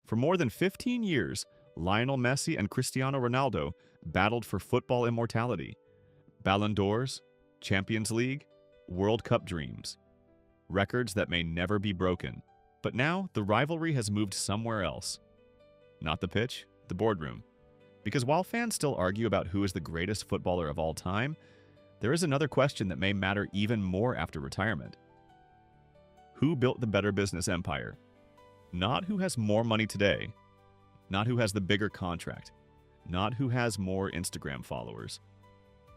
For more than 15 years, Lionel Messi and Cristiano Ronaldo battled for football immortality. Ballon d'Ors, Champions League, World Cup dreams. Records that may never be broken. But now, the rivalry has moved somewhere else. Not the pitch, the boardroom. Because while fans still argue about who is the greatest footballer of all time, there is another question that may matter even more after retirement. Who built the better business empire? Not who has more money today. Not who has the bigger contract. Not who has more Instagram followers.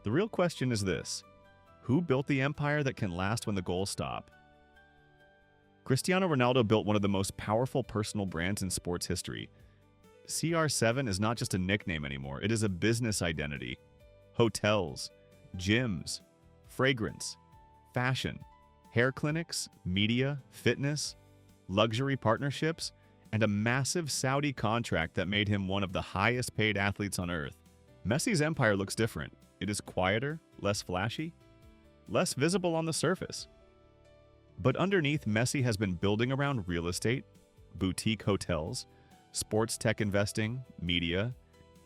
The real question is this: who built the empire that can last when the goals stop? Cristiano Ronaldo built one of the most powerful personal brands in sports history. CR7 is not just a nickname anymore, it is a business identity. Hotels, gyms, fragrance, fashion, hair clinics, media, fitness, luxury partnerships, and a massive Saudi contract that made him one of the highest paid athletes on earth. Messi's empire looks different. It is quieter, less flashy, less visible on the surface. But underneath, Messi has been building around real estate, boutique hotels, sports tech investing, media,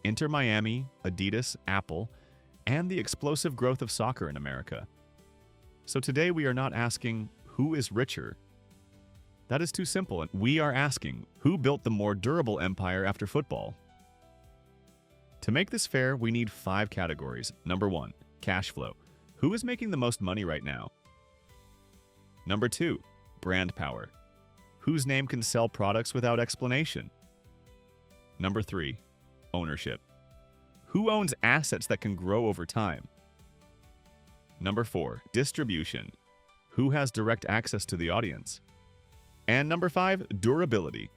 Inter Miami, Adidas, Apple, and the explosive growth of soccer in America. So today we are not asking who is richer. That is too simple, and we are asking who built the more durable empire after football. To make this fair, we need 5 categories. Number 1, cash flow. Who is making the most money right now? Number 2, brand power. Whose name can sell products without explanation? Number 3, ownership. Who owns assets that can grow over time? Number 4, distribution. Who has direct access to the audience? And number 5, durability.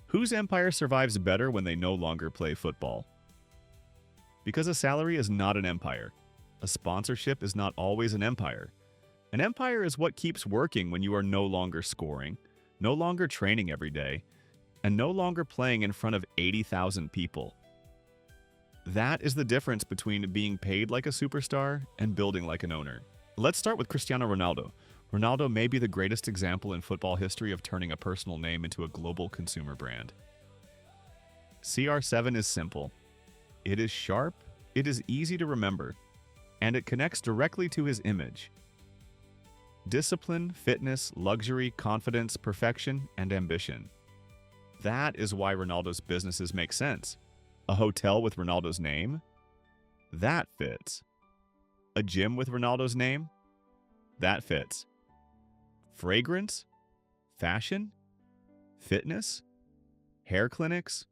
Whose empire survives better when they no longer play football? Because a salary is not an empire. A sponsorship is not always an empire. An empire is what keeps working when you are no longer scoring, no longer training every day, and no longer playing in front of 80,000 people. That is the difference between being paid like a superstar and building like an owner. Let's start with Cristiano Ronaldo. Ronaldo may be the greatest example in football history of turning a personal name into a global consumer brand. CR7 is simple. It is sharp, it is easy to remember, and it connects directly to his image. Discipline, fitness, luxury, confidence, perfection, and ambition. That is why Ronaldo's businesses make sense. A hotel with Ronaldo's name? That fits. A gym with Ronaldo's name? That fits. Fragrance? Fashion? Fitness? Hair clinics?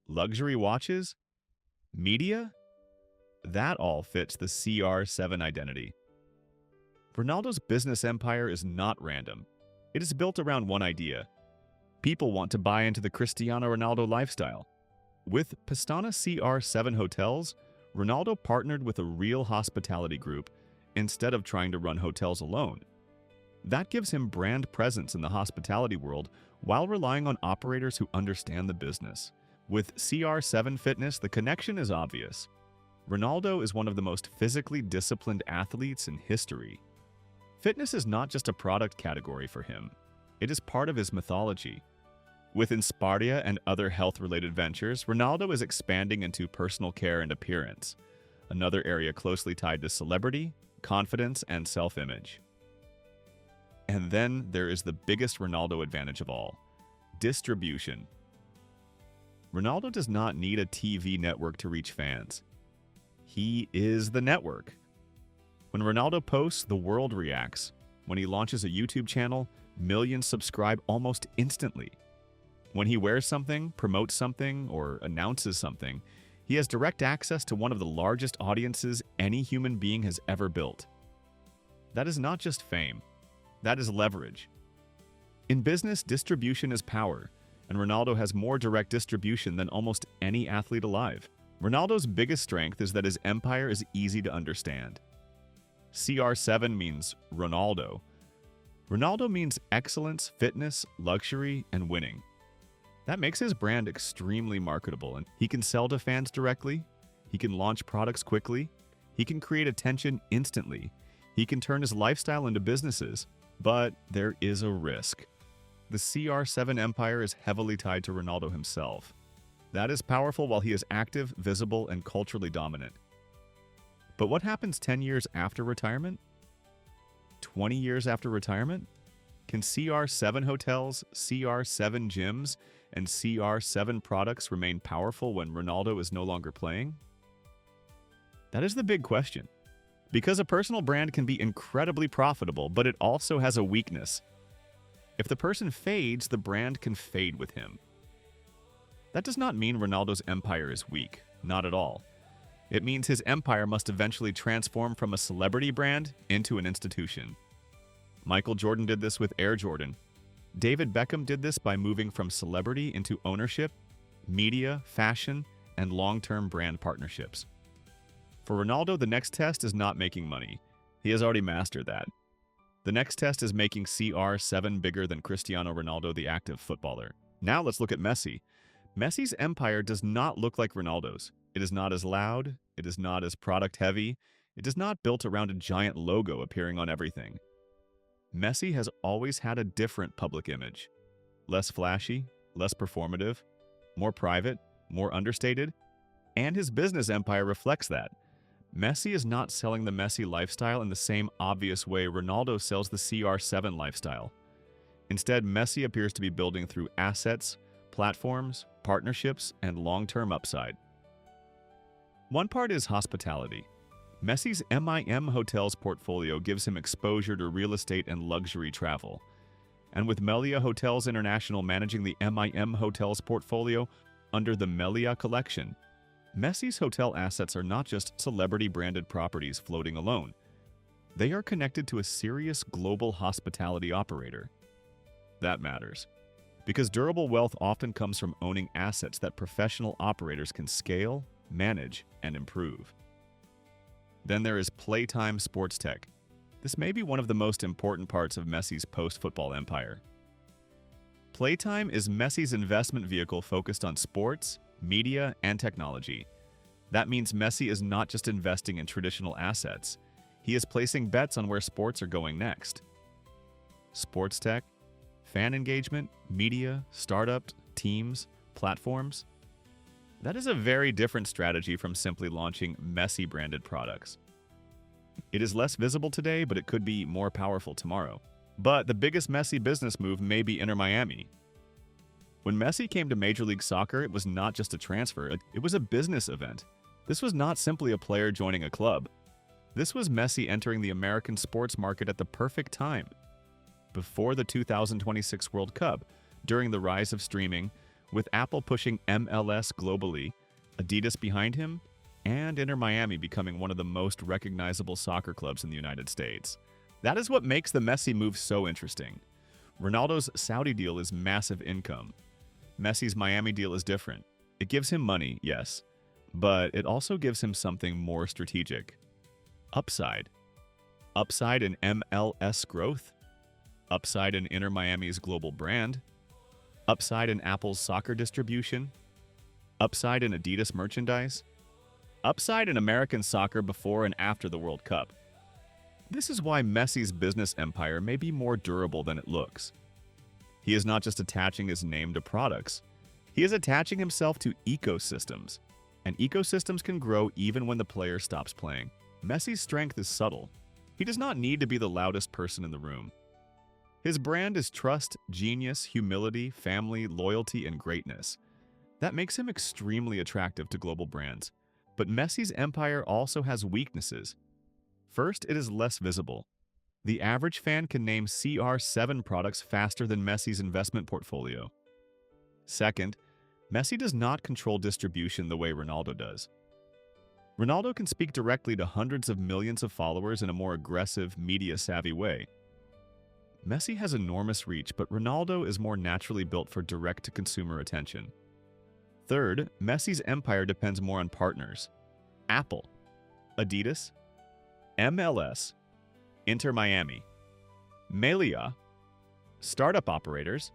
Luxury watches? Media? That all fits the CR7 identity. Ronaldo's business empire is not random. It is built around one idea. People want to buy into the Cristiano Ronaldo lifestyle. With Pastana CR7 Hotels, Ronaldo partnered with a real hospitality group instead of trying to run hotels alone. That gives him brand presence in the hospitality world while relying on operators who understand the business. With CR7 Fitness, the connection is obvious. Ronaldo is one of the most physically disciplined athletes in history. Fitness is not just a product category for him. It is part of his mythology. With Insparia and other health-related ventures, Ronaldo is expanding into personal care and appearance, another area closely tied to celebrity, confidence, and self-image. And then there is the biggest Ronaldo advantage of all: distribution. Ronaldo does not need a TV network to reach fans. He is the network. When Ronaldo posts, the world reacts. When he launches a YouTube channel, millions subscribe almost instantly. When he wears something, promotes something, or announces something, he has direct access to one of the largest audiences any human being has ever built. That is not just fame. That is leverage. In business, distribution is power, and Ronaldo has more direct distribution than almost any athlete alive. Ronaldo's biggest strength is that his empire is easy to understand. CR7 means Ronaldo. Ronaldo means excellence, fitness, luxury, and winning. That makes his brand extremely marketable, and he can sell to fans directly, he can launch products quickly, he can create attention instantly, he can turn his lifestyle into businesses, but there is a risk. the CR7 empire is heavily tied to Ronaldo himself. That is powerful while he is active, visible, and culturally dominant. But what happens 10 years after retirement? 20 years after retirement? Can CR7 hotels, CR7 gyms, and CR7 products remain powerful when Ronaldo is no longer playing? That is the big question. Because a personal brand can be incredibly profitable, but it also has a weakness. If the person fades, the brand can fade with him. That does not mean Ronaldo's empire is weak, not at all. It means his empire must eventually transform from a celebrity brand into an institution. Michael Jordan did this with Air Jordan. David Beckham did this by moving from celebrity into ownership, media, fashion, and long-term brand partnerships. For Ronaldo, the next test is not making money. He has already mastered that. The next test is making CR7 bigger than Cristiano Ronaldo, the active footballer. Now let's look at Messi. Messi's empire does not look like Ronaldo's. It is not as loud, it is not as product-heavy, it is not built around a giant logo appearing on everything. Messi has always had a different public image. Less flashy, less performative, more private, more understated, and his business empire reflects that. Messi is not selling the Messi lifestyle in the same obvious way Ronaldo sells the CR7 lifestyle. Instead, Messi appears to be building through assets, platforms, partnerships, and long-term upside. One part is hospitality. Messi's MIM Hotels portfolio gives him exposure to real estate and luxury travel. And with Melia Hotels International managing the MIM Hotels portfolio under the Melia collection, Messi's hotel assets are not just celebrity-branded properties floating alone. They are connected to a serious global hospitality operator. That matters, because durable wealth often comes from owning assets that professional operators can scale, manage, and improve. Then there is Playtime Sports Tech. This may be one of the most important parts of Messi's post-football empire. Playtime is Messi's investment vehicle focused on sports, media, and technology. That means Messi is not just investing in traditional assets. He is placing bets on where sports are going next. Sports tech, fan engagement, media, startups, teams, platforms. That is a very different strategy from simply launching Messi-branded products. It is less visible today, but it could be more powerful tomorrow. But the biggest Messi business move may be Inter Miami. When Messi came to Major League Soccer, it was not just a transfer, it was a business event. This was not simply a player joining a club. This was Messi entering the American sports market at the perfect time. Before the 2026 World Cup, during the rise of streaming, with Apple pushing MLS globally, Adidas behind him, and Inter Miami becoming one of the most recognizable soccer clubs in the United States. That is what makes the Messi move so interesting. Ronaldo's Saudi deal is massive income. Messi's Miami deal is different. It gives him money, yes, but it also gives him something more strategic. Upside. Upside in MLS growth. Upside in Inter Miami's global brand. Upside in Apple's soccer distribution. Upside in Adidas merchandise. Upside in American soccer before and after the World Cup. This is why Messi's business empire may be more durable than it looks. He is not just attaching his name to products. He is attaching himself to ecosystems. And ecosystems can grow even when the player stops playing. Messi's strength is subtle. He does not need to be the loudest person in the room. His brand is trust, genius, humility, family, loyalty, and greatness. That makes him extremely attractive to global brands. But Messi's empire also has weaknesses. First, it is less visible. The average fan can name CR7 products faster than Messi's investment portfolio. Second, Messi does not control distribution the way Ronaldo does. Ronaldo can speak directly to hundreds of millions of followers in a more aggressive, media-savvy way. Messi has enormous reach, but Ronaldo is more naturally built for direct-to-consumer attention. Third, Messi's empire depends more on partners. Apple, Adidas, MLS, Inter Miami, Melia, startup operators.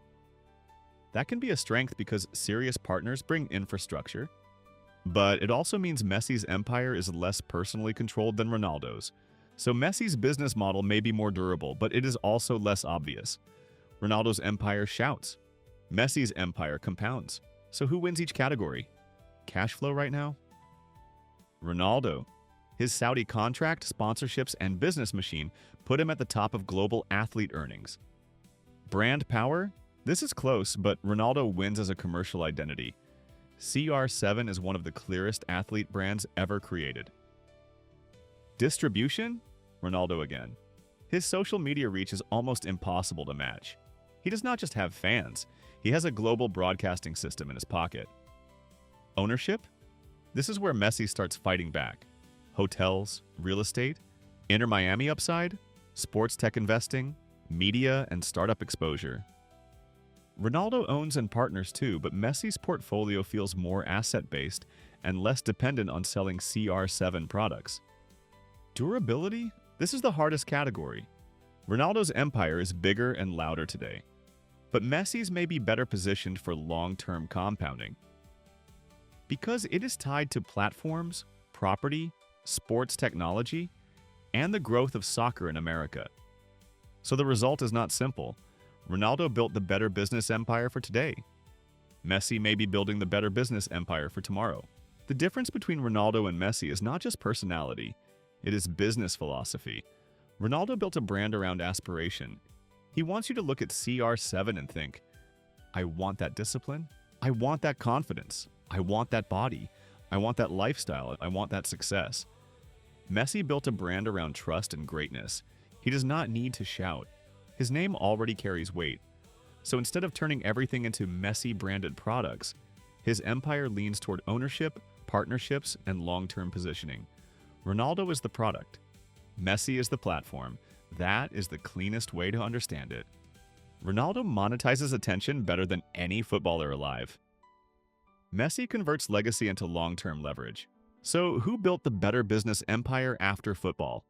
That can be a strength because serious partners bring infrastructure. But it also means Messi's empire is less personally controlled than Ronaldo's. So Messi's business model may be more durable, but it is also less obvious. Ronaldo's empire shouts. Messi's empire compounds. So who wins each category? Cash flow right now? Ronaldo. His Saudi contract, sponsorships, and business machine put him at the top of global athlete earnings. Brand power? This is close, but Ronaldo wins as a commercial identity. CR7 is one of the clearest athlete brands ever created. Distribution? Ronaldo again. His social media reach is almost impossible to match. He does not just have fans, he has a global broadcasting system in his pocket. Ownership? This is where Messi starts fighting back. Hotels, real estate, Inter Miami upside, sports tech investing, media and startup exposure. Ronaldo owns and partners too, but Messi's portfolio feels more asset-based and less dependent on selling CR7 products. Durability? This is the hardest category. Ronaldo's empire is bigger and louder today, but Messi's may be better positioned for long-term compounding. Because it is tied to platforms, property, sports technology, and the growth of soccer in America. So the result is not simple. Ronaldo built the better business empire for today. Messi may be building the better business empire for tomorrow. The difference between Ronaldo and Messi is not just personality, it is business philosophy. Ronaldo built a brand around aspiration. He wants you to look at CR7 and think, I want that discipline, I want that confidence, I want that body, I want that lifestyle, I want that success. Messi built a brand around trust and greatness. He does not need to shout. His name already carries weight. So instead of turning everything into Messi-branded products, his empire leans toward ownership, partnerships, and long-term positioning. Ronaldo is the product. Messi is the platform. That is the cleanest way to understand it. Ronaldo monetizes attention better than any footballer alive. Messi converts legacy into long-term leverage. So who built the better business empire after football?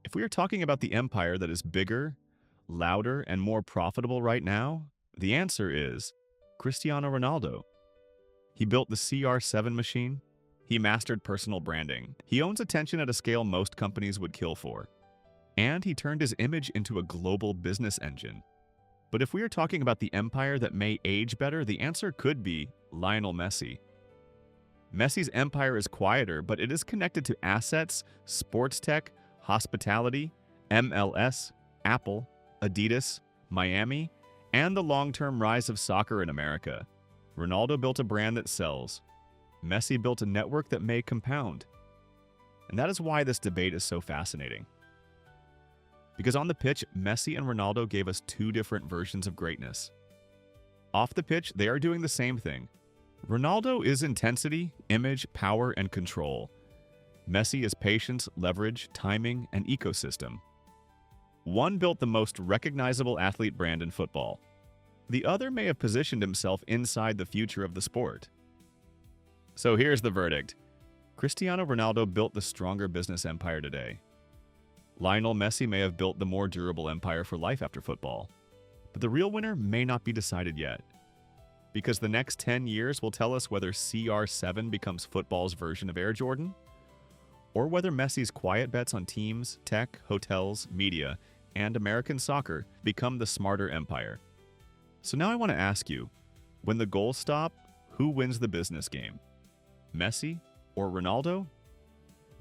If we are talking about the empire that is bigger, louder, and more profitable right now, the answer is Cristiano Ronaldo. He built the CR7 machine. He mastered personal branding. He owns attention at a scale most companies would kill for. And he turned his image into a global business engine. But if we are talking about the empire that may age better, the answer could be Lionel Messi. Messi's empire is quieter, but it is connected to assets, sports tech, hospitality, MLS, Apple, Adidas, Miami, and the long-term rise of soccer in America. Ronaldo built a brand that sells. Messi built a network that may compound. And that is why this debate is so fascinating. Because on the pitch, Messi and Ronaldo gave us two different versions of greatness. Off the pitch, they are doing the same thing. Ronaldo is intensity, image, power, and control. Messi is patience, leverage, timing, and ecosystem. One built the most recognizable athlete brand in football. The other may have positioned himself inside the future of the sport. So here's the verdict. Cristiano Ronaldo built the stronger business empire today. Lionel Messi may have built the more durable empire for life after football. But the real winner may not be decided yet. Because the next 10 years will tell us whether CR7 becomes football's version of Air Jordan, or whether Messi's quiet bets on teams, tech, hotels, media, and American soccer become the smarter empire. So now I want to ask you, when the goals stop, who wins the business game? Messi or Ronaldo?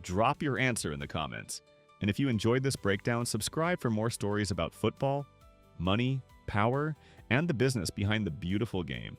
Drop your answer in the comments. And if you enjoyed this breakdown, subscribe for more stories about football, money, power, and the business behind the beautiful game.